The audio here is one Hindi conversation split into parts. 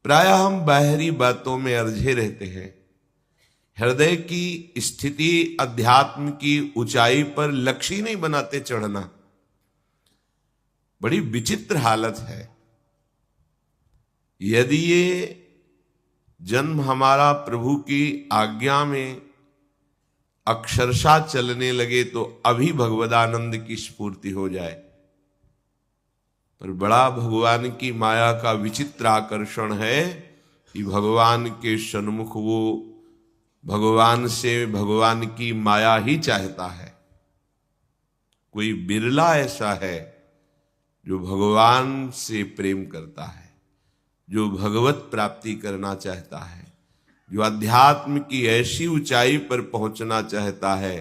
प्रायः हम बाहरी बातों में अरझे रहते हैं। हृदय की स्थिति, अध्यात्म की ऊंचाई पर लक्ष्य ही नहीं बनाते चढ़ना। बड़ी विचित्र हालत है। यदि ये जन्म हमारा प्रभु की आज्ञा में अक्षरशः चलने लगे तो अभी भगवदानंद की स्फूर्ति हो जाए। पर बड़ा भगवान की माया का विचित्र आकर्षण है कि भगवान के सन्मुख वो भगवान से भगवान की माया ही चाहता है। कोई बिरला ऐसा है जो भगवान से प्रेम करता है, जो भगवत प्राप्ति करना चाहता है, जो अध्यात्म की ऐसी ऊंचाई पर पहुंचना चाहता है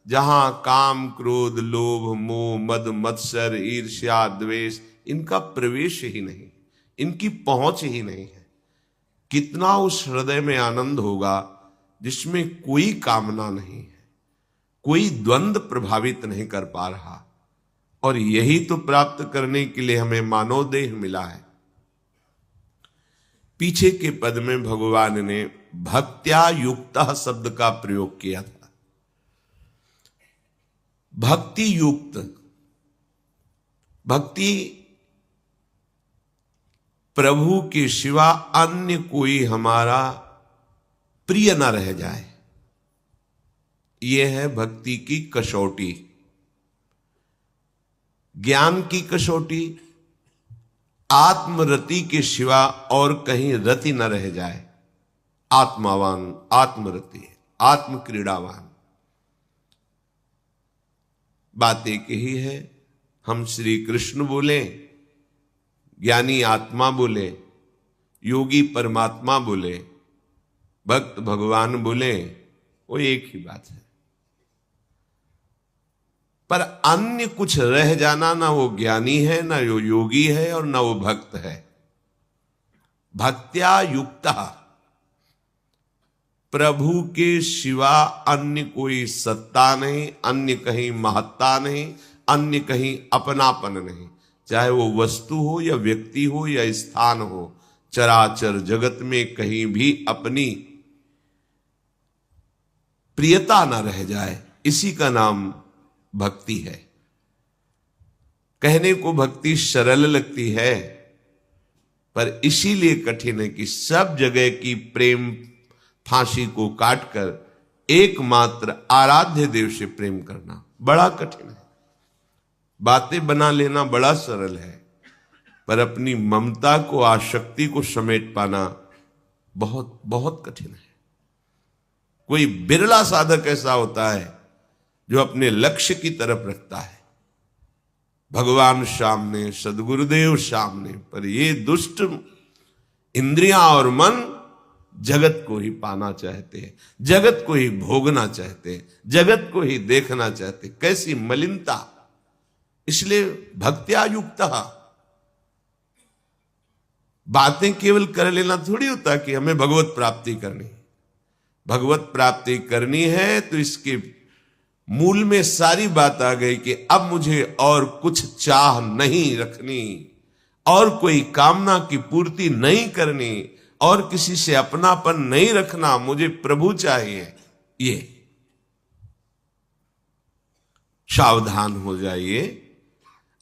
जहां काम, क्रोध, लोभ, मोह, मद, मत्सर, ईर्ष्या, द्वेष इनका प्रवेश ही नहीं, इनकी पहुंच ही नहीं है। कितना उस हृदय में आनंद होगा जिसमें कोई कामना नहीं है, कोई द्वंद्व प्रभावित नहीं कर पा रहा। और यही तो प्राप्त करने के लिए हमें मानव देह मिला है। पीछे के पद में भगवान ने भक्त्या युक्तः शब्द का प्रयोग किया था। भक्ति युक्त, भक्ति प्रभु के सिवा अन्य कोई हमारा प्रिय न रह जाए, यह है भक्ति की कसौटी। ज्ञान की कसौटी, आत्मरति के सिवा और कहीं रति न रह जाए। आत्मावान, आत्मरति, आत्म क्रीड़ावान। बात एक ही है। हम श्री कृष्ण बोले, ज्ञानी आत्मा बोले, योगी परमात्मा बोले, भक्त भगवान बोले, वो एक ही बात है। पर अन्य कुछ रह जाना, ना वो ज्ञानी है, ना वो योगी है, और ना वो भक्त है। भक्त्या युक्तः, प्रभु के सिवा अन्य कोई सत्ता नहीं, अन्य कहीं महत्ता नहीं, अन्य कहीं अपनापन नहीं। चाहे वो वस्तु हो या व्यक्ति हो या स्थान हो, चराचर जगत में कहीं भी अपनी प्रियता ना रह जाए, इसी का नाम भक्ति है। कहने को भक्ति सरल लगती है, पर इसीलिए कठिन है कि सब जगह की प्रेम फांसी को काटकर एकमात्र आराध्य देव से प्रेम करना बड़ा कठिन है। बातें बना लेना बड़ा सरल है, पर अपनी ममता को, आसक्ति को समेट पाना बहुत बहुत कठिन है। कोई बिरला साधक ऐसा होता है जो अपने लक्ष्य की तरफ रखता है, भगवान सामने, सदगुरुदेव सामने, पर ये दुष्ट इंद्रियां और मन जगत को ही पाना चाहते हैं, जगत को ही भोगना चाहते हैं, जगत को ही देखना चाहते हैं। कैसी मलिनता! इसलिए भक्त्या युक्तः, बातें केवल कर लेना थोड़ी होता कि हमें भगवत प्राप्ति करनी। भगवत प्राप्ति करनी है तो इसके मूल में सारी बात आ गई कि अब मुझे और कुछ चाह नहीं रखनी, और कोई कामना की पूर्ति नहीं करनी, और किसी से अपनापन नहीं रखना, मुझे प्रभु चाहिए। ये सावधान हो जाइए।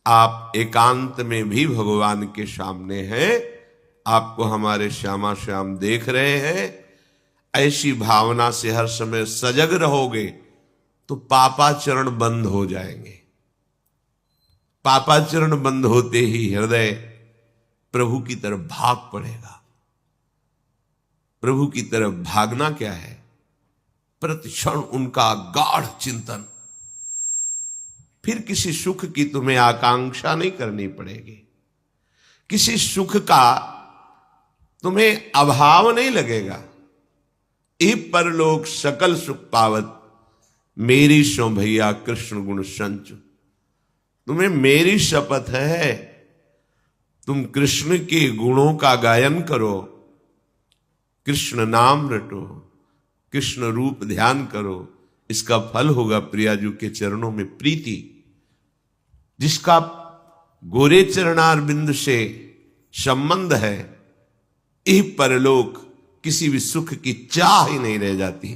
आप एकांत में भी भगवान के सामने हैं, आपको हमारे श्यामा श्याम देख रहे हैं। ऐसी भावना से हर समय सजग रहोगे तो पापाचरण बंद हो जाएंगे। पापाचरण बंद होते ही हृदय प्रभु की तरफ भाग पड़ेगा। प्रभु की तरफ भागना क्या है? प्रतिक्षण उनका गाढ़ चिंतन। फिर किसी सुख की तुम्हें आकांक्षा नहीं करनी पड़ेगी, किसी सुख का तुम्हें अभाव नहीं लगेगा। ई परलोक सकल सुख पावत, मेरी सो भैया कृष्ण गुण संचु। तुम्हें मेरी शपथ है, तुम कृष्ण के गुणों का गायन करो, कृष्ण नाम रटो, कृष्ण रूप ध्यान करो। इसका फल होगा प्रियाजू के चरणों में प्रीति। जिसका गोरे चरणारविंद से संबंध है, यह परलोक किसी भी सुख की चाह ही नहीं रह जाती।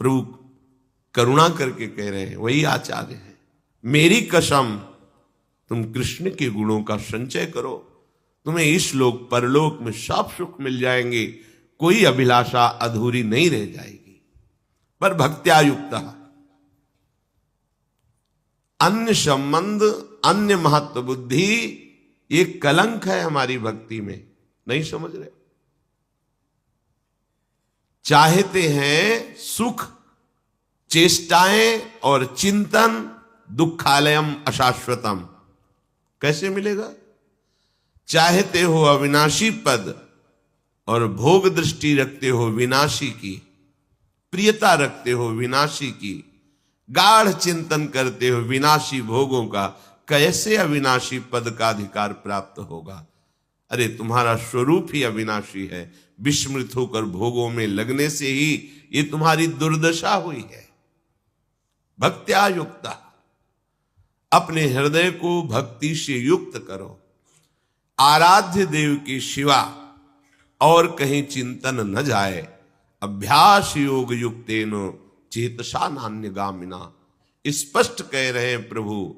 प्रभु करुणा करके कह रहे हैं, वही आचार्य है, मेरी कसम तुम कृष्ण के गुणों का संचय करो, तुम्हें इस लोक परलोक में सब सुख मिल जाएंगे, कोई अभिलाषा अधूरी नहीं रह जाएगी। पर भक्त्या युक्त अन्य संबंध, अन्य महत्व बुद्धि, ये कलंक है हमारी भक्ति में, नहीं समझ रहे। चाहते हैं सुख, चेष्टाएं और चिंतन, दुखालयम अशाश्वतम, कैसे मिलेगा? चाहते हो अविनाशी पद और भोग दृष्टि रखते हो विनाशी की, प्रियता रखते हो विनाशी की, गाढ़ चिंतन करते हो विनाशी भोगों का, कैसे अविनाशी पद का अधिकार प्राप्त होगा? अरे तुम्हारा स्वरूप ही अविनाशी है, विस्मृत होकर भोगों में लगने से ही ये तुम्हारी दुर्दशा हुई है। भक्त्या युक्ता, अपने हृदय को भक्ति से युक्त करो, आराध्य देव की शिवा और कहीं चिंतन न जाए। अभ्यास योग युक्तेनो चेतसा नान्यगामिना, स्पष्ट कह रहे हैं प्रभु,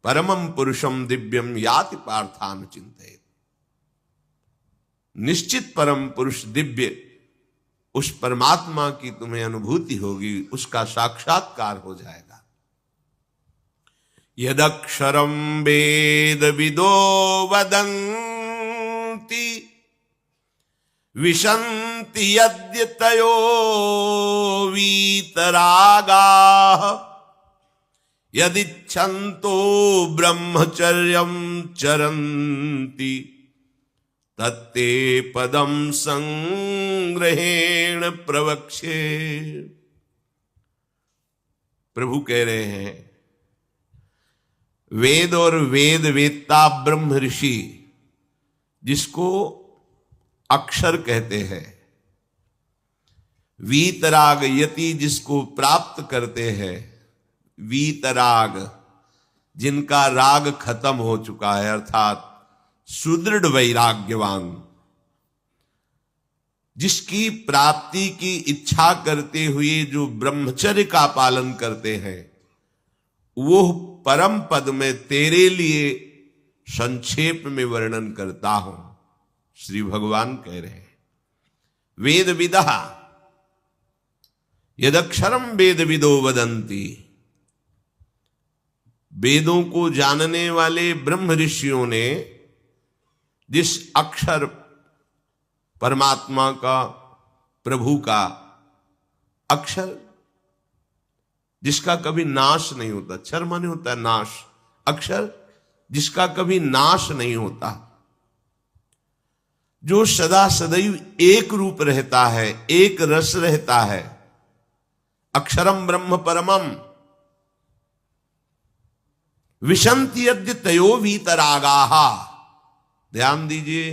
परमं पुरुषम दिव्यम याति पार्थान चिंतयेत्। निश्चित परम पुरुष दिव्य, उस परमात्मा की तुम्हें अनुभूति होगी, उसका साक्षात्कार हो जाएगा। यदक्षरम वेद विदो वदन्ति विशन्ति यद्यतयो वीतरागाः यदिच्छन्तो ब्रह्मचर्यं चरन्ति तत्ते पदम संग्रहेण प्रवक्ष्ये। प्रभु कह रहे हैं, वेद और वेद वेत्ता ब्रह्म ऋषि, जिसको अक्षर कहते हैं, वीतराग यति जिसको प्राप्त करते हैं, वीतराग जिनका राग खत्म हो चुका है, अर्थात सुदृढ़ वैराग्यवान, जिसकी प्राप्ति की इच्छा करते हुए जो ब्रह्मचर्य का पालन करते हैं, वो परम पद में तेरे लिए संक्षेप में वर्णन करता हूं। श्री भगवान कह रहे हैं, वेद विदः यदक्षरम वेद विदो वदन्ति, वेदों को जानने वाले ब्रह्म ऋषियों ने जिस अक्षर परमात्मा का, प्रभु का अक्षर, जिसका कभी नाश नहीं होता, अक्षर माने होता है नाश, अक्षर जिसका कभी नाश नहीं होता, जो सदा सदैव एक रूप रहता है, एक रस रहता है, अक्षरम ब्रह्म परमम विशन्ति यद्य तयो वीतरागाः। ध्यान दीजिए,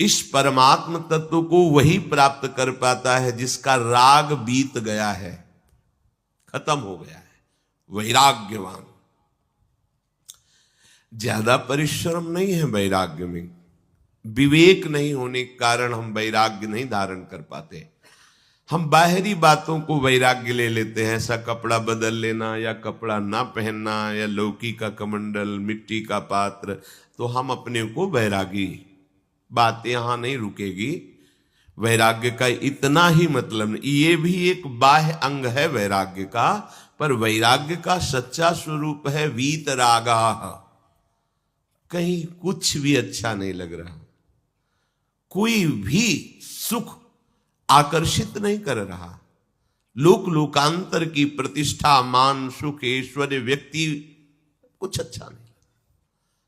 इस परमात्म तत्व को वही प्राप्त कर पाता है जिसका राग बीत गया है, खत्म हो गया है, वैराग्यवान। ज्यादा परिश्रम नहीं है वैराग्य में, विवेक नहीं होने के कारण हम वैराग्य नहीं धारण कर पाते। हम बाहरी बातों को वैराग्य ले लेते हैं, ऐसा कपड़ा बदल लेना या कपड़ा ना पहनना या लौकी का कमंडल, मिट्टी का पात्र, तो हम अपने को वैरागी। बात यहां नहीं रुकेगी, वैराग्य का इतना ही मतलब नहीं, ये भी एक बाह्य अंग है वैराग्य का, पर वैराग्य का सच्चा स्वरूप है वीतरागाः। कहीं कुछ भी अच्छा नहीं लग रहा, कोई भी सुख आकर्षित नहीं कर रहा, लोक लोकांतर की प्रतिष्ठा, मान, सुख, ऐश्वर्य, व्यक्ति, कुछ अच्छा नहीं,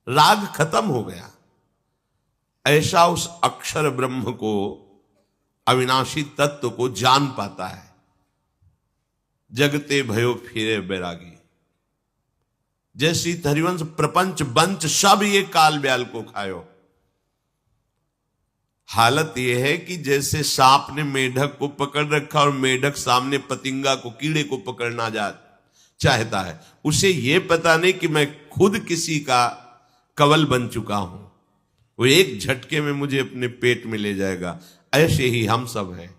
राग खत्म हो गया। ऐसा उस अक्षर ब्रह्म को, अविनाशी तत्व को जान पाता है। जगते भयो फिरे बैरागी, जैसी हरिवंश प्रपंच बंच सब ये काल ब्याल को खायो। हालत यह है कि जैसे सांप ने मेढक को पकड़ रखा और मेढक सामने पतिंगा को, कीड़े को पकड़ना चाहता है, उसे यह पता नहीं कि मैं खुद किसी का कवल बन चुका हूं, वो एक झटके में मुझे अपने पेट में ले जाएगा। ऐसे ही हम सब हैं,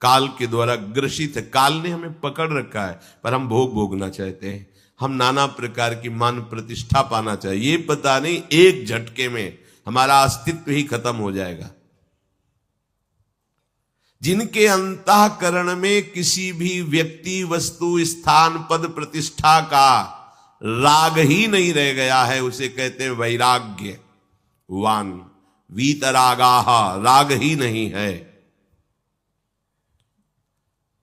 काल के द्वारा ग्रसित है। काल ने हमें पकड़ रखा है, पर हम भोग भोगना चाहते हैं। हम नाना प्रकार की मान प्रतिष्ठा पाना चाहिए। ये पता नहीं एक झटके में हमारा अस्तित्व ही खत्म हो जाएगा। जिनके अंतःकरण में किसी भी व्यक्ति, वस्तु, स्थान, पद, प्रतिष्ठा का राग ही नहीं रह गया है, उसे कहते हैं वैराग्यवान। वीतरागाः, राग ही नहीं है।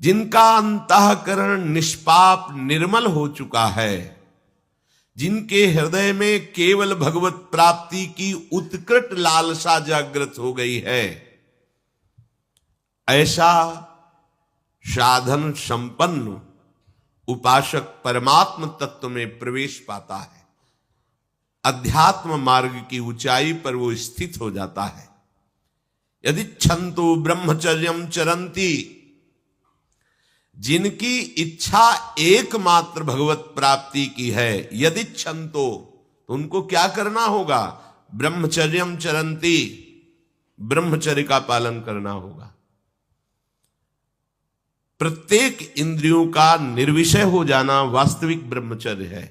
जिनका अंतःकरण निष्पाप निर्मल हो चुका है, जिनके हृदय में केवल भगवत प्राप्ति की उत्कट लालसा जागृत हो गई है, ऐसा साधन संपन्न उपासक परमात्म तत्व में प्रवेश पाता है। अध्यात्म मार्ग की ऊंचाई पर वो स्थित हो जाता है। यदि छंतु ब्रह्मचर्यम चरंती, जिनकी इच्छा एकमात्र भगवत प्राप्ति की है, यदि छंतो, तो उनको क्या करना होगा? ब्रह्मचर्यम चरंती, ब्रह्मचर्य का पालन करना होगा। प्रत्येक इंद्रियों का निर्विषय हो जाना वास्तविक ब्रह्मचर्य है।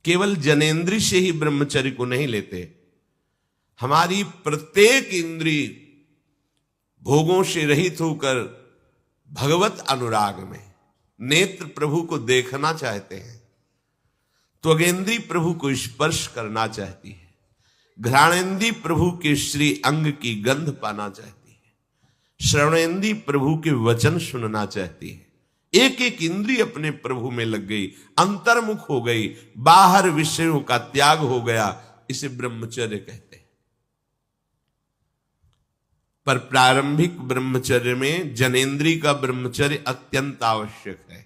केवल जनेन्द्रिय से ही ब्रह्मचर्य को नहीं लेते। हमारी प्रत्येक इंद्रिय भोगों से रहित होकर भगवत अनुराग में, नेत्र प्रभु को देखना चाहते हैं, त्वगेंद्री प्रभु को स्पर्श करना चाहती है, घ्राणेन्द्री प्रभु के श्री अंग की गंध पाना चाहती है, श्रवणेन्द्री प्रभु के वचन सुनना चाहती है। एक एक इंद्रिय अपने प्रभु में लग गई, अंतर्मुख हो गई, बाहर विषयों का त्याग हो गया। इसे ब्रह्मचर्य कहते हैं। पर प्रारंभिक ब्रह्मचर्य में जनेन्द्रिय का ब्रह्मचर्य अत्यंत आवश्यक है।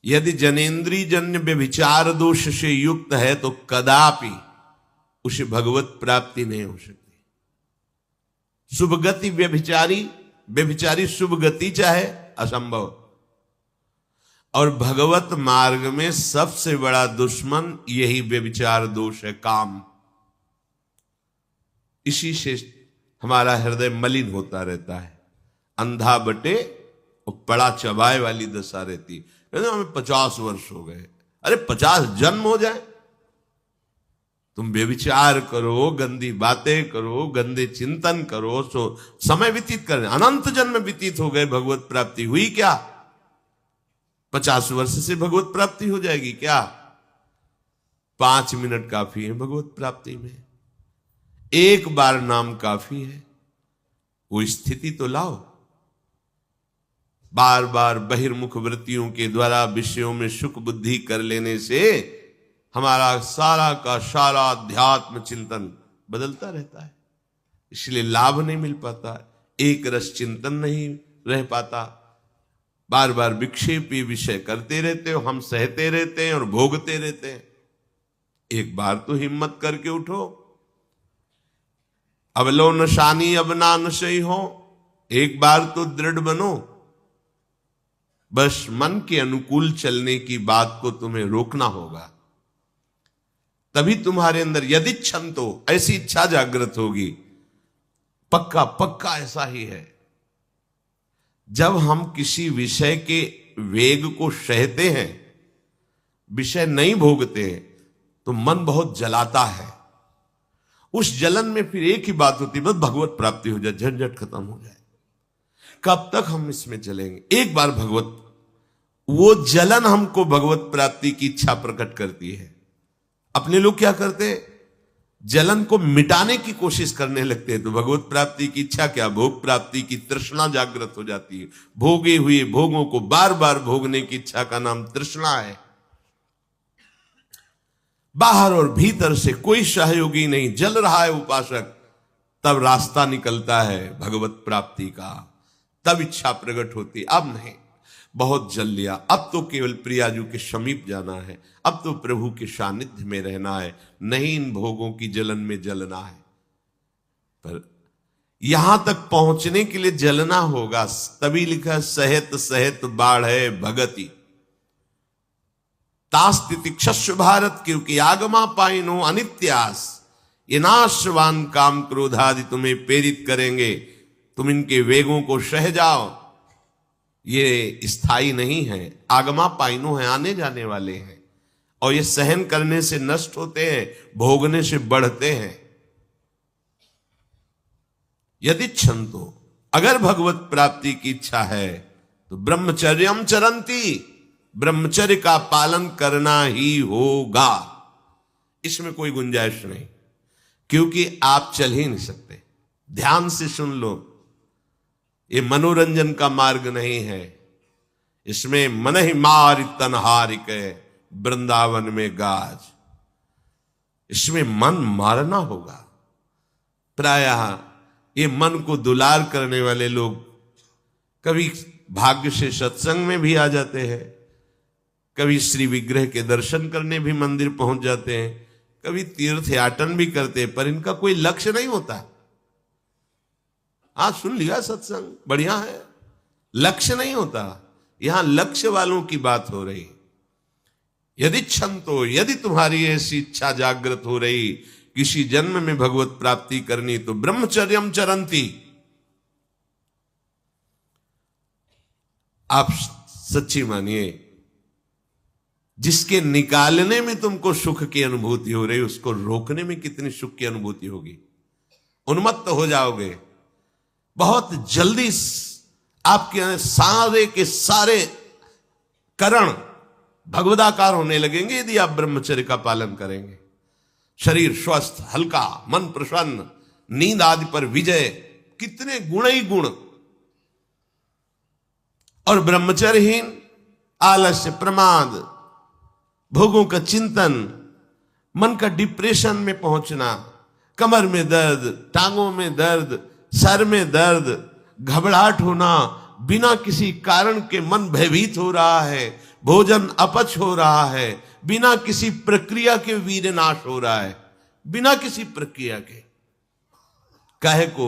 यदि जनेन्द्रिय जन्य व्यभिचार दोष से युक्त है तो कदापि उसे भगवत प्राप्ति नहीं हो सकती। शुभ गति व्यभिचारी शुभ गति चाहे, असंभव। और भगवत मार्ग में सबसे बड़ा दुश्मन यही व्यभिचार दोष है, काम। इसी से हमारा हृदय मलिन होता रहता है, अंधा बटे और पड़ा चबाए वाली दशा रहती है। हमें 50 वर्ष हो गए। अरे 50 जन्म हो जाए, तुम व्यभिचार करो, गंदी बातें करो, गंदे चिंतन करो, सो समय व्यतीत कर, अनंत जन्म व्यतीत हो गए, भगवत प्राप्ति हुई क्या? 50 वर्ष से भगवत प्राप्ति हो जाएगी क्या? 5 मिनट काफी है भगवत प्राप्ति में। एक बार नाम काफी है। वो स्थिति तो लाओ। बार बार बहिर्मुख वृत्तियों के द्वारा विषयों में सुख बुद्धि कर लेने से हमारा सारा का सारा अध्यात्म चिंतन बदलता रहता है, इसलिए लाभ नहीं मिल पाता, एक रस चिंतन नहीं रह पाता। बार बार विक्षेपी विषय करते रहते हो, हम सहते रहते हैं और भोगते रहते हैं। एक बार तो हिम्मत करके उठो। अब लो नशानी अब ना नशई हो, एक बार तो दृढ़ बनो। बस मन के अनुकूल चलने की बात को तुम्हें रोकना होगा, तभी तुम्हारे अंदर यदि छंतो, ऐसी इच्छा जागृत होगी। पक्का पक्का ऐसा ही है। जब हम किसी विषय के वेग को सहते हैं, विषय नहीं भोगते, तो मन बहुत जलाता है। उस जलन में फिर एक ही बात होती है, बस भगवत प्राप्ति हो जाए, झंझट खत्म हो जाए। कब तक हम इसमें चलेंगे? एक बार भगवत, वो जलन हमको भगवत प्राप्ति की इच्छा प्रकट करती है। अपने लोग क्या करते हैं? जलन को मिटाने की कोशिश करने लगते हैं, तो भगवत प्राप्ति की इच्छा क्या, भोग प्राप्ति की तृष्णा जागृत हो जाती है। भोगे हुए भोगों को बार बार भोगने की इच्छा का नाम तृष्णा है। बाहर और भीतर से कोई सहयोगी नहीं, जल रहा है उपासक, तब रास्ता निकलता है भगवत प्राप्ति का, तब इच्छा प्रकट होती। अब नहीं, बहुत जल लिया, अब तो केवल प्रियाजू के समीप जाना है, अब तो प्रभु के सानिध्य में रहना है, नहीं इन भोगों की जलन में जलना है। पर यहां तक पहुंचने के लिए जलना होगा, तभी लिखा सहित सहित बाढ़ है भगति तास्तितिक्षस्व भारत, क्योंकि आगमा पाइनो अनित्यास। ये नाशवान काम क्रोध आदि तुम्हें प्रेरित करेंगे, तुम इनके वेगों को सह जाओ। ये स्थायी नहीं है, आगमा पाइनो है, आने जाने वाले हैं, और ये सहन करने से नष्ट होते हैं, भोगने से बढ़ते हैं। यदि छंतो, अगर भगवत प्राप्ति की इच्छा है तो ब्रह्मचर्यम चरंती, ब्रह्मचर्य का पालन करना ही होगा, इसमें कोई गुंजाइश नहीं, क्योंकि आप चल ही नहीं सकते। ध्यान से सुन लो, ये मनोरंजन का मार्ग नहीं है, इसमें मन ही मार तनहारिक वृंदावन में गाज, इसमें मन मारना होगा। प्रायः ये मन को दुलार करने वाले लोग कभी भाग्य से सत्संग में भी आ जाते हैं, कभी श्री विग्रह के दर्शन करने भी मंदिर पहुंच जाते हैं, कभी तीर्थ याटन भी करते हैं, पर इनका कोई लक्ष्य नहीं होता। आज सुन लिया सत्संग, बढ़िया है, लक्ष्य नहीं होता। यहां लक्ष्य वालों की बात हो रही। यदि छंतो, यदि तुम्हारी ऐसी इच्छा जागृत हो रही किसी जन्म में भगवत प्राप्ति करनी, तो ब्रह्मचर्यम चरंती, आप सच्ची मानिए, जिसके निकालने में तुमको सुख की अनुभूति हो रही, उसको रोकने में कितनी सुख की अनुभूति होगी। उन्मत्त हो जाओगे, बहुत जल्दी आपके सारे के सारे करण भगवदाकार होने लगेंगे यदि आप ब्रह्मचर्य का पालन करेंगे। शरीर स्वस्थ, हल्का, मन प्रसन्न, नींद आदि पर विजय, कितने गुण ही गुण। और ब्रह्मचर्यहीन आलस्य, प्रमाद, भोगों का चिंतन, मन का डिप्रेशन में पहुंचना, कमर में दर्द, टांगों में दर्द, सर में दर्द, घबराहट होना, बिना किसी कारण के मन भयभीत हो रहा है, भोजन अपच हो रहा है, बिना किसी प्रक्रिया के वीर नाश हो रहा है, बिना किसी प्रक्रिया के। काहे को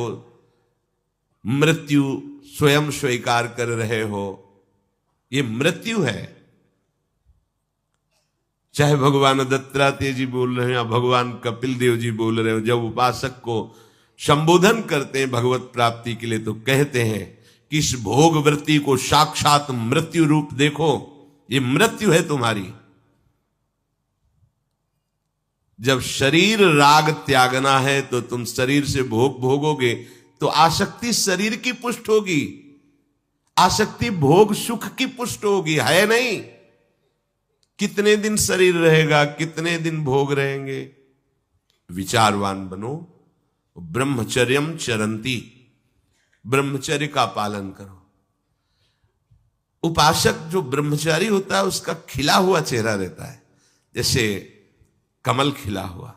मृत्यु स्वयं स्वीकार कर रहे हो, ये मृत्यु है। चाहे भगवान दत्तात्रेय जी बोल रहे हो या भगवान कपिल देव जी बोल रहे हो, जब उपासक को संबोधन करते हैं भगवत प्राप्ति के लिए, तो कहते हैं कि इस भोग वृत्ति को साक्षात मृत्यु रूप देखो, ये मृत्यु है तुम्हारी। जब शरीर राग त्यागना है तो तुम शरीर से भोग भोगोगे तो आसक्ति शरीर की पुष्ट होगी, आसक्ति भोग सुख की पुष्ट होगी, है नहीं। कितने दिन शरीर रहेगा, कितने दिन भोग रहेंगे। विचारवान बनो, ब्रह्मचर्यम चरंती, ब्रह्मचर्य का पालन करो। उपासक जो ब्रह्मचारी होता है उसका खिला हुआ चेहरा रहता है, जैसे कमल खिला हुआ,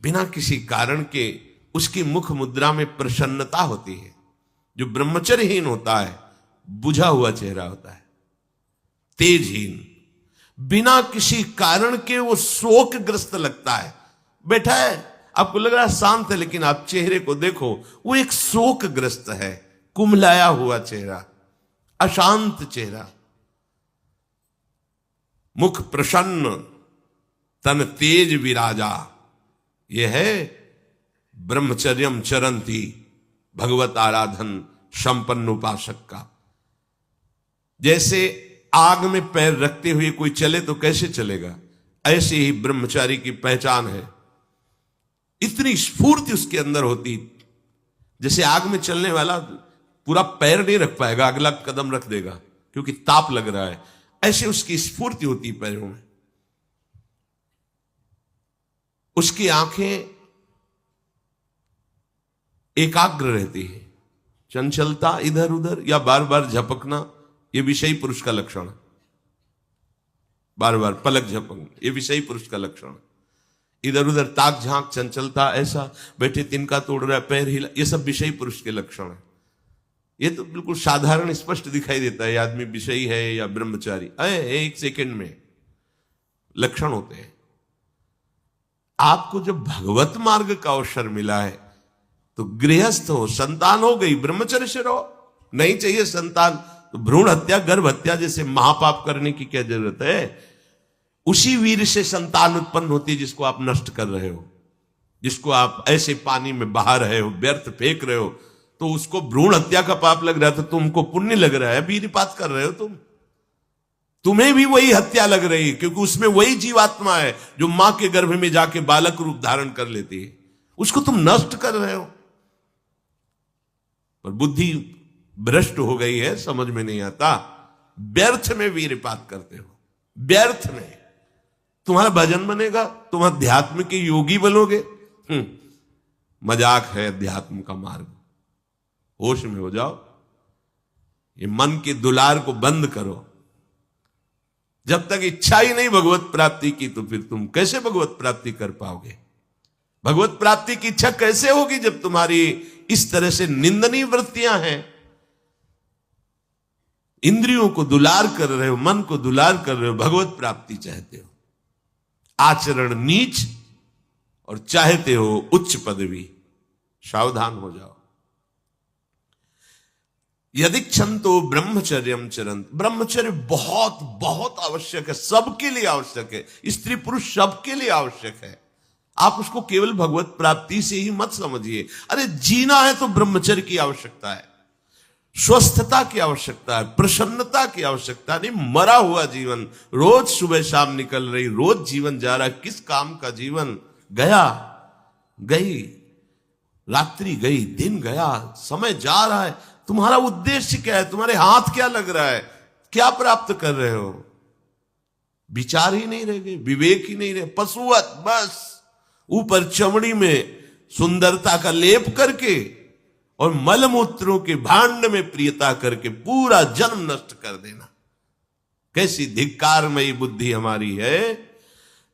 बिना किसी कारण के उसकी मुख मुद्रा में प्रसन्नता होती है। जो ब्रह्मचर्यहीन होता है बुझा हुआ चेहरा होता है, तेजहीन, बिना किसी कारण के वो शोकग्रस्त लगता है। बैठा है, आपको लग रहा है शांत है, लेकिन आप चेहरे को देखो, वो एक शोकग्रस्त है, कुम्हलाया हुआ चेहरा, अशांत चेहरा, मुख प्रसन्न, तन तेज विराजा। यह है ब्रह्मचर्यम चरंती, भगवत आराधन संपन्न उपासक का। जैसे आग में पैर रखते हुए कोई चले तो कैसे चलेगा, ऐसे ही ब्रह्मचारी की पहचान है। इतनी स्फूर्ति उसके अंदर होती, जैसे आग में चलने वाला पूरा पैर नहीं रख पाएगा, अगला कदम रख देगा क्योंकि ताप लग रहा है, ऐसे उसकी स्फूर्ति होती पैरों में। उसकी आंखें एकाग्र रहती है, चंचलता इधर उधर या बार बार झपकना, यह विषयी पुरुष का लक्षण है। बार बार पलक झपकना, यह विषयी पुरुष का लक्षण है। इधर उधर ताक झांक, चंचलता, ऐसा बैठे तिनका तोड़ रहा है, पैर हिला, ये सब विषयी पुरुष के लक्षण है। ये तो बिल्कुल साधारण स्पष्ट दिखाई देता है आदमी विषयी है या ब्रह्मचारी, एक सेकंड में लक्षण होते हैं। आपको जब भगवत मार्ग का अवसर मिला है तो गृहस्थ हो, संतान हो गई, ब्रह्मचर्य से रहो। नहीं चाहिए संतान तो भ्रूण हत्या, गर्भ हत्या जैसे महापाप करने की क्या जरूरत है। उसी वीर से संतान उत्पन्न होती है जिसको आप नष्ट कर रहे हो। जिसको आप ऐसे पानी में बहा रहे हो, व्यर्थ फेंक रहे हो, तो उसको भ्रूण हत्या का पाप लग रहा है, तो तुमको पुण्य लग रहा है, वीरपात कर रहे हो तुम्हें भी वही हत्या लग रही है, क्योंकि उसमें वही जीवात्मा है जो मां के गर्भ में जाके बालक रूप धारण कर लेती है, उसको तुम नष्ट कर रहे हो। पर बुद्धि भ्रष्ट हो गई है, समझ में नहीं आता, व्यर्थ में वीरपात करते हो, व्यर्थ में। तुम्हारा भजन बनेगा, तुम अध्यात्म के योगी बनोगे, मजाक है अध्यात्म का मार्ग। होश में हो जाओ, ये मन के दुलार को बंद करो। जब तक इच्छा ही नहीं भगवत प्राप्ति की, तो फिर तुम कैसे भगवत प्राप्ति कर पाओगे? भगवत प्राप्ति की इच्छा कैसे होगी जब तुम्हारी इस तरह से निंदनीय वृत्तियां हैं? इंद्रियों को दुलार कर रहे हो, मन को दुलार कर रहे हो, भगवत प्राप्ति चाहते हो, आचरण नीच और चाहते हो उच्च पदवी। सावधान हो जाओ। यदि क्षंतो ब्रह्मचर्यम चरंत, ब्रह्मचर्य बहुत बहुत आवश्यक है, सबके लिए आवश्यक है, स्त्री पुरुष सबके लिए आवश्यक है। आप उसको केवल भगवत प्राप्ति से ही मत समझिए। अरे जीना है तो ब्रह्मचर्य की आवश्यकता है, स्वस्थता की आवश्यकता है, प्रसन्नता की आवश्यकता नहीं। मरा हुआ जीवन, रोज सुबह शाम निकल रही, रोज जीवन जा रहा है, किस काम का जीवन? गया गई, रात्रि गई, दिन गया, समय जा रहा है। तुम्हारा उद्देश्य क्या है? तुम्हारे हाथ क्या लग रहा है? क्या प्राप्त कर रहे हो? विचार ही नहीं रह गए, विवेक ही नहीं रहे, पशुवत बस ऊपर चमड़ी में सुंदरता का लेप करके और मलमूत्रों के भांड में प्रियता करके पूरा जन्म नष्ट कर देना। कैसी धिक्कारमयी बुद्धि हमारी है।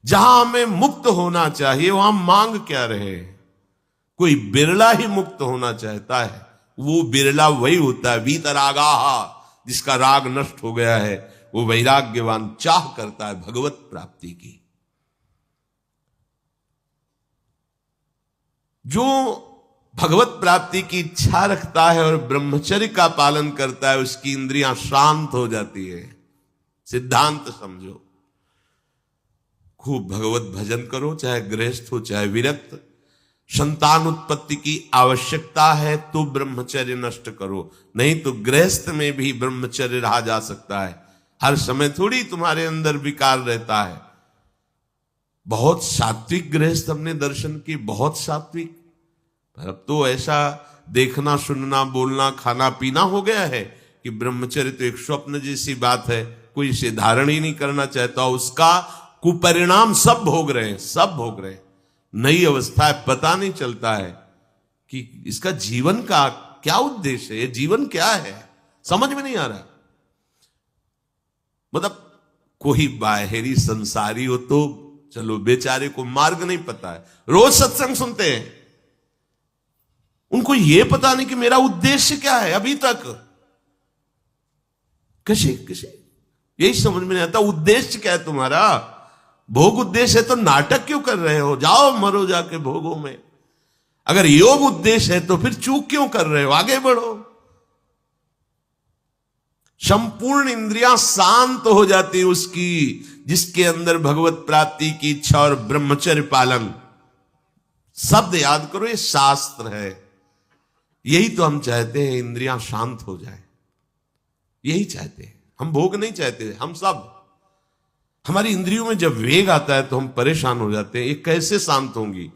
जहां हमें मुक्त होना चाहिए वहां मांग क्या रहे? कोई बिरला ही मुक्त होना चाहता है, वो बिरला वही होता है वीतरागाहा, जिसका राग नष्ट हो गया है, वो वैराग्यवान चाह करता है भगवत प्राप्ति की। जो भगवत प्राप्ति की इच्छा रखता है और ब्रह्मचर्य का पालन करता है, उसकी इंद्रियां शांत हो जाती है। सिद्धांत समझो, खूब भगवत भजन करो, चाहे गृहस्थ हो चाहे विरक्त। संतान उत्पत्ति की आवश्यकता है तो ब्रह्मचर्य नष्ट करो, नहीं तो गृहस्थ में भी ब्रह्मचर्य रहा जा सकता है। हर समय थोड़ी तुम्हारे अंदर विकार रहता है। बहुत सात्विक गृहस्थ हमने दर्शन की, बहुत सात्विक। पर अब तो ऐसा देखना सुनना बोलना खाना पीना हो गया है कि ब्रह्मचर्य तो एक स्वप्न जैसी बात है, कोई इसे धारण ही नहीं करना चाहता। उसका कुपरिणाम सब भोग रहे हैं, सब भोग रहे हैं। नई अवस्था है, पता नहीं चलता है कि इसका जीवन का क्या उद्देश्य है, जीवन क्या है, समझ में नहीं आ रहा। मतलब कोई बाहरी संसारी हो तो चलो, बेचारे को मार्ग नहीं पता है, रोज सत्संग सुनते हैं, उनको यह पता नहीं कि मेरा उद्देश्य क्या है। अभी तक कैसे यही समझ में नहीं आता, उद्देश्य क्या है तुम्हारा? भोग उद्देश्य है तो नाटक क्यों कर रहे हो? जाओ मरो जाके भोगों में। अगर योग उद्देश्य है तो फिर चूक क्यों कर रहे हो? आगे बढ़ो। संपूर्ण इंद्रियां शांत हो जाती उसकी जिसके अंदर भगवत प्राप्ति की इच्छा और ब्रह्मचर्य पालन। शब्द याद करो, ये शास्त्र है। यही तो हम चाहते हैं, इंद्रियां शांत हो जाए, यही चाहते हैं हम। भोग नहीं चाहते हम सब। हमारी इंद्रियों में जब वेग आता है तो हम परेशान हो जाते हैं, ये कैसे शांत होंगी?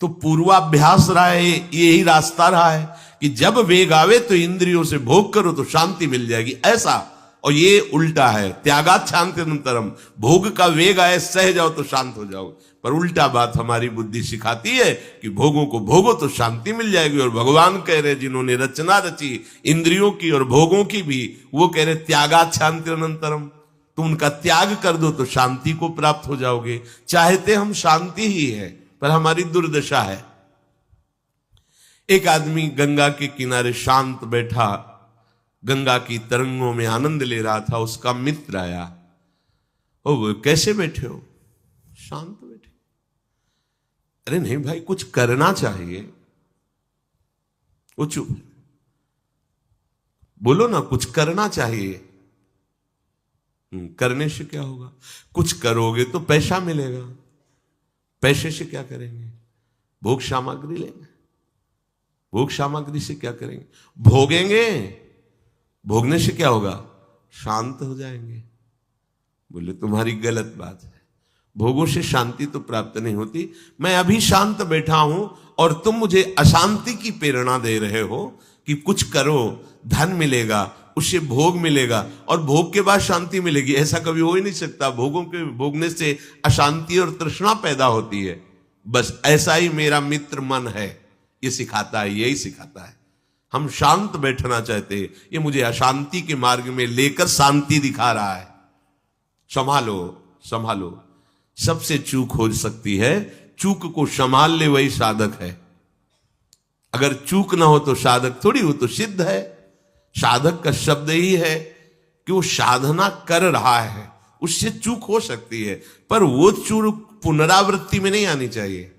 तो पूर्वाभ्यास रहा है, यही रास्ता रहा है कि जब वेग आवे तो इंद्रियों से भोग करो तो शांति मिल जाएगी, ऐसा। और ये उल्टा है, त्यागात शांतिरंतरम। भोग का वेग आए, सह जाओ तो शांत हो जाओ। पर उल्टा बात हमारी बुद्धि सिखाती है कि भोगों को भोगो तो शांति मिल जाएगी। और भगवान कह रहे जिन्होंने रचना रची इंद्रियों की और भोगों की भी, वो कह रहे त्यागात शांतिरंतरम। तुम उनका त्याग कर दो तो शांति को प्राप्त हो जाओगे। चाहते हम शांति ही है, पर हमारी दुर्दशा है। एक आदमी गंगा के किनारे शांत बैठा, गंगा की तरंगों में आनंद ले रहा था। उसका मित्र आया, वो कैसे बैठे हो? शांत बैठे। अरे नहीं भाई, कुछ करना चाहिए। वो चुप, बोलो ना, कुछ करना चाहिए। करने से क्या होगा? कुछ करोगे तो पैसा मिलेगा, पैसे से क्या करेंगे? भोग सामग्री लेंगे। भोग सामग्री से क्या करेंगे? भोगेंगे। भोगने से क्या होगा? शांत हो जाएंगे। बोले तुम्हारी गलत बात है, भोगों से शांति तो प्राप्त नहीं होती। मैं अभी शांत बैठा हूं और तुम मुझे अशांति की प्रेरणा दे रहे हो कि कुछ करो, धन मिलेगा, उससे भोग मिलेगा और भोग के बाद शांति मिलेगी। ऐसा कभी हो ही नहीं सकता। भोगों के भोगने से अशांति और तृष्णा पैदा होती है। बस ऐसा ही मेरा मित्र मन है, ये सिखाता है, यही सिखाता है। हम शांत बैठना चाहते हैं, ये मुझे अशांति के मार्ग में लेकर शांति दिखा रहा है। संभालो संभालो। सबसे चूक हो सकती है, चूक को संभाल ले वही साधक है। अगर चूक ना हो तो साधक थोड़ी हो, तो सिद्ध है। साधक का शब्द ही है कि वो साधना कर रहा है, उससे चूक हो सकती है, पर वो चूक पुनरावृत्ति में नहीं आनी चाहिए।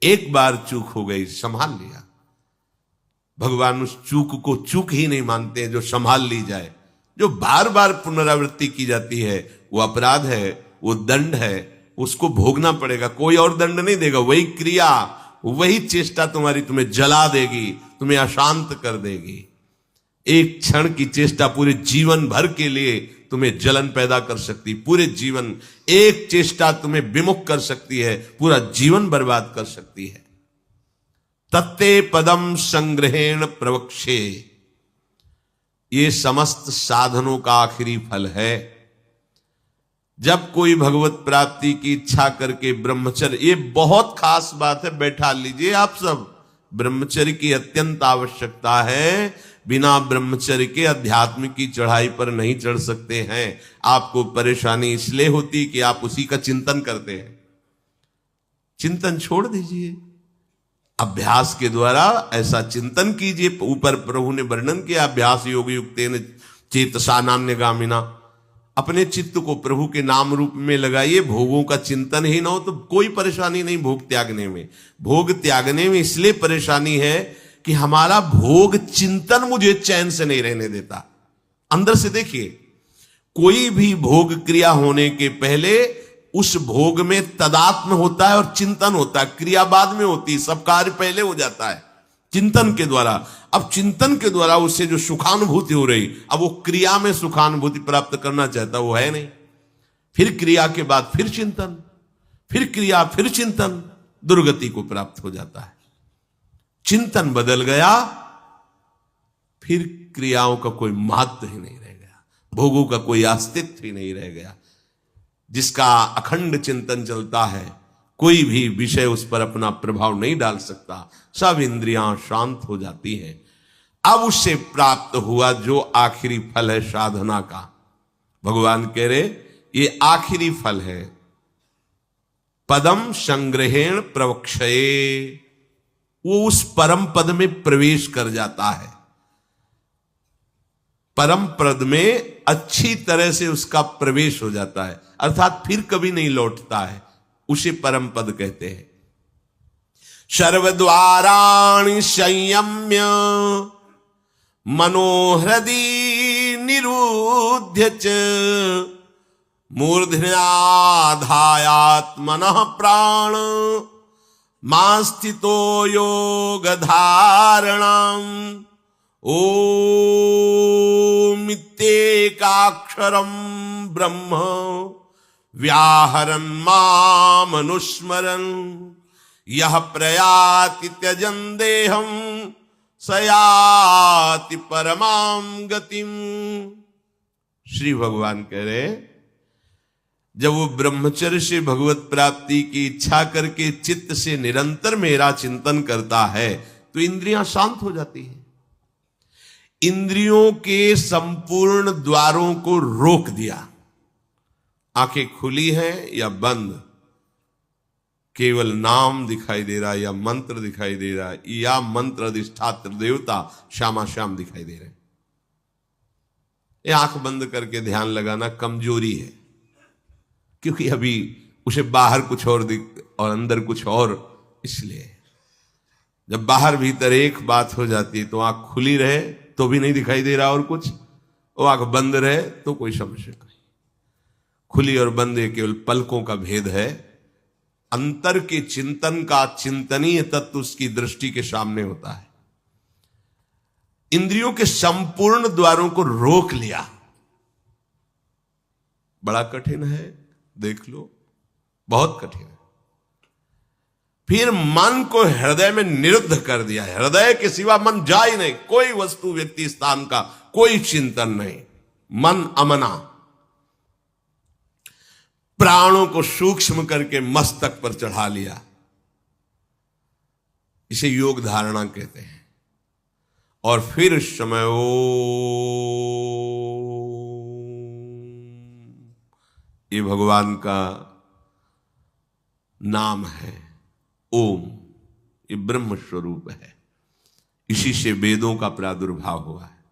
एक बार चूक हो गई, संभाल लिया। भगवान उस चूक को चूक ही नहीं मानते जो संभाल ली जाए। जो बार बार पुनरावृत्ति की जाती है वो अपराध है, वो दंड है, उसको भोगना पड़ेगा। कोई और दंड नहीं देगा। वही क्रिया, वही चेष्टा तुम्हें जला देगी, तुम्हें अशांत कर देगी। एक क्षण की चेष्टा पूरे जीवन भर के लिए तुम्हें जलन पैदा कर सकती। पूरे जीवन एक चेष्टा तुम्हें विमुख कर सकती है, पूरा जीवन बर्बाद कर सकती है। तत्ते पदम संग्रहेण प्रवक्षे, ये समस्त साधनों का आखिरी फल है। जब कोई भगवत प्राप्ति की इच्छा करके ब्रह्मचर्य, ये बहुत खास बात है, बैठा लीजिए आप सब। ब्रह्मचर्य की अत्यंत आवश्यकता है। बिना ब्रह्मचर्य के अध्यात्म की चढ़ाई पर नहीं चढ़ सकते हैं। आपको परेशानी इसलिए होती कि आप उसी का चिंतन करते हैं। चिंतन छोड़ दीजिए, अभ्यास के द्वारा ऐसा चिंतन कीजिए। ऊपर प्रभु ने वर्णन किया, अभ्यास योग युक्तेन चेतसा नान्यगामिना। अपने चित्त को प्रभु के नाम रूप में लगाइए। भोगों का चिंतन ही ना हो तो कोई परेशानी नहीं भोग त्यागने में। भोग त्यागने में इसलिए परेशानी है कि हमारा भोग चिंतन मुझे चैन से नहीं रहने देता। अंदर से देखिए, कोई भी भोग क्रिया होने के पहले उस भोग में तदात्म होता है और चिंतन होता है। क्रिया बाद में होती है, सब कार्य पहले हो जाता है चिंतन के द्वारा। अब चिंतन के द्वारा उससे जो सुखानुभूति हो रही, अब वो क्रिया में सुखानुभूति प्राप्त करना चाहता, वो है नहीं। फिर क्रिया के बाद फिर चिंतन, फिर क्रिया, फिर चिंतन, दुर्गति को प्राप्त हो जाता है। चिंतन बदल गया, फिर क्रियाओं का कोई महत्व ही नहीं रह गया, भोगों का कोई अस्तित्व ही नहीं रह गया। जिसका अखंड चिंतन चलता है, कोई भी विषय उस पर अपना प्रभाव नहीं डाल सकता। सब इंद्रियां शांत हो जाती हैं। अब उससे प्राप्त हुआ जो आखिरी फल है साधना का, भगवान कह रहे ये आखिरी फल है। पदम संग्रहेण प्रवक्षये, वो उस परम पद में प्रवेश कर जाता है। परम पद में अच्छी तरह से उसका प्रवेश हो जाता है, अर्थात फिर कभी नहीं लौटता है। उसे परम पद कहते हैं। सर्वद्वाराणि संयम्य मनोहृदि निरुध्य च मूर्धन्याधायात्मनः प्राण मास्थितो योग धारणम् ओमित्येकाक्षरम् ब्रह्म व्याहरन् मामनुस्मरन् यह प्रयाति त्यजन् देहं सयाति परमां गतिम। श्री भगवान कह रहे, जब वो ब्रह्मचर्य से भगवत प्राप्ति की इच्छा करके चित्त से निरंतर मेरा चिंतन करता है तो इंद्रियां शांत हो जाती हैं। इंद्रियों के संपूर्ण द्वारों को रोक दिया। आंखें खुली हैं या बंद, केवल नाम दिखाई दे रहा है या मंत्र दिखाई दे रहा है, या मंत्र अधिष्ठात्र देवता श्यामा श्याम दिखाई दे रहे हैं। ये आंख बंद करके ध्यान लगाना कमजोरी है, क्योंकि अभी उसे बाहर कुछ और दिख और अंदर कुछ और। इसलिए जब बाहर भीतर एक बात हो जाती है तो आंख खुली रहे तो भी नहीं दिखाई दे रहा और कुछ, वो आंख बंद रहे तो कोई समस्या नहीं। खुली और बंद केवल पलकों का भेद है। अंतर के चिंतन का चिंतनीय तत्व उसकी दृष्टि के सामने होता है। इंद्रियों के संपूर्ण द्वारों को रोक लिया, बड़ा कठिन है, देख लो, बहुत कठिन है। फिर मन को हृदय में निरुद्ध कर दिया, हृदय के सिवा मन जा ही नहीं, कोई वस्तु व्यक्ति स्थान का कोई चिंतन नहीं, मन अमना। प्राणों को सूक्ष्म करके मस्तक पर चढ़ा लिया, इसे योग धारणा कहते हैं। और फिर उस समय ये भगवान का नाम है ओम, ये ब्रह्म स्वरूप है। इसी से वेदों का प्रादुर्भाव हुआ है।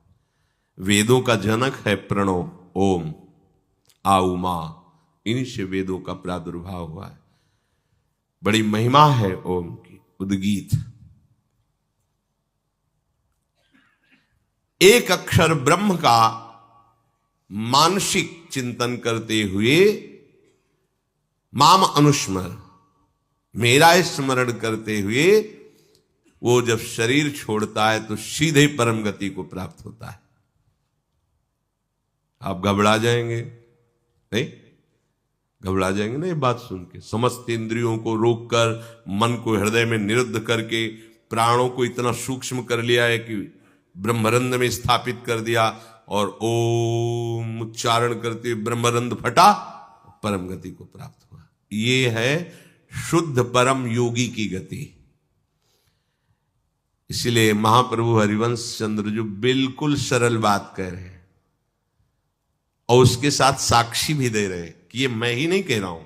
वेदों का जनक है प्रणव, ओम, आ उमा, इन्हीं से वेदों का प्रादुर्भाव हुआ है। बड़ी महिमा है ओम की, उद्गीत। एक अक्षर ब्रह्म का मानसिक चिंतन करते हुए माम अनुस्मर, मेरा स्मरण करते हुए वो जब शरीर छोड़ता है तो सीधे परम गति को प्राप्त होता है। आप घबरा जाएंगे नहीं? घबरा जाएंगे ना ये बात सुन के? समस्त इंद्रियों को रोककर, मन को हृदय में निरुद्ध करके, प्राणों को इतना सूक्ष्म कर लिया है कि ब्रह्मरंध में स्थापित कर दिया, और ओम उच्चारण करते हुए ब्रह्मरंध फटा, परम गति को प्राप्त हुआ। ये है शुद्ध परम योगी की गति। इसलिए महाप्रभु हरिवंश चंद्र जो बिल्कुल सरल बात कह रहे हैं और उसके साथ साक्षी भी दे रहे हैं कि ये मैं ही नहीं कह रहा हूं,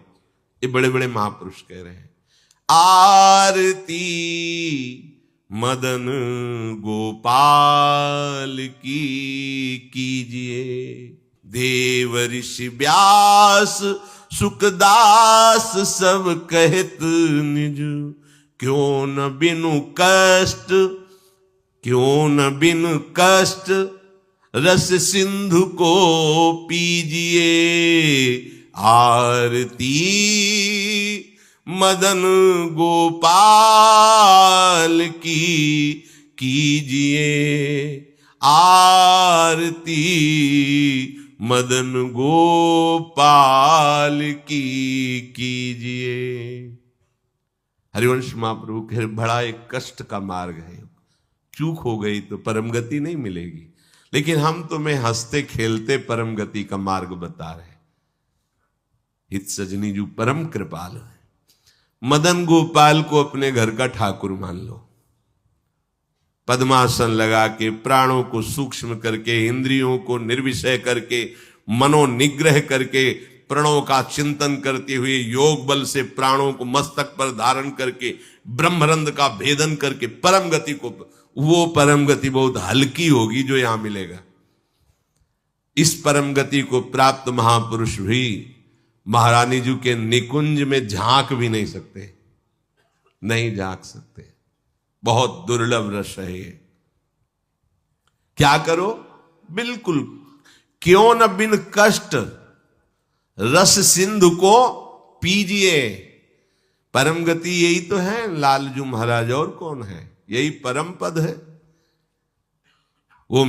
ये बड़े बड़े महापुरुष कह रहे हैं। आरती मदन गोपाल की कीजिए, देव ऋषि व्यास सुखदास सब कहत निज, क्यों न बिनु कष्ट, क्यों न बिनु कष्ट रस सिंधु को पीजिए। आरती मदन गोपाल की कीजिए, आरती मदन गोपाल की कीजिए। हरिवंश महाप्रभु के बड़ा एक कष्ट का मार्ग है, चूक हो गई तो परम गति नहीं मिलेगी, लेकिन हम तुम्हें हंसते खेलते परम गति का मार्ग बता रहे हैं। हित सजनी जो परम कृपाल है, मदन गोपाल को अपने घर का ठाकुर मान लो। पद्मासन लगा के, प्राणों को सूक्ष्म करके, इंद्रियों को निर्विषय करके, मनोनिग्रह करके, प्रणों का चिंतन करते हुए योग बल से प्राणों को मस्तक पर धारण करके, ब्रह्मरंध का भेदन करके परम गति को, वो परम गति बहुत हल्की होगी जो यहां मिलेगा। इस परम गति को प्राप्त महापुरुष भी महारानी जी के निकुंज में झांक भी नहीं सकते, नहीं झांक सकते। बहुत दुर्लभ रस है ये। क्या करो? बिल्कुल, क्यों न बिन कष्ट रस सिंधु को पीजिए। परम गति यही तो है लालजू महाराज, और कौन है? यही परम पद है। वो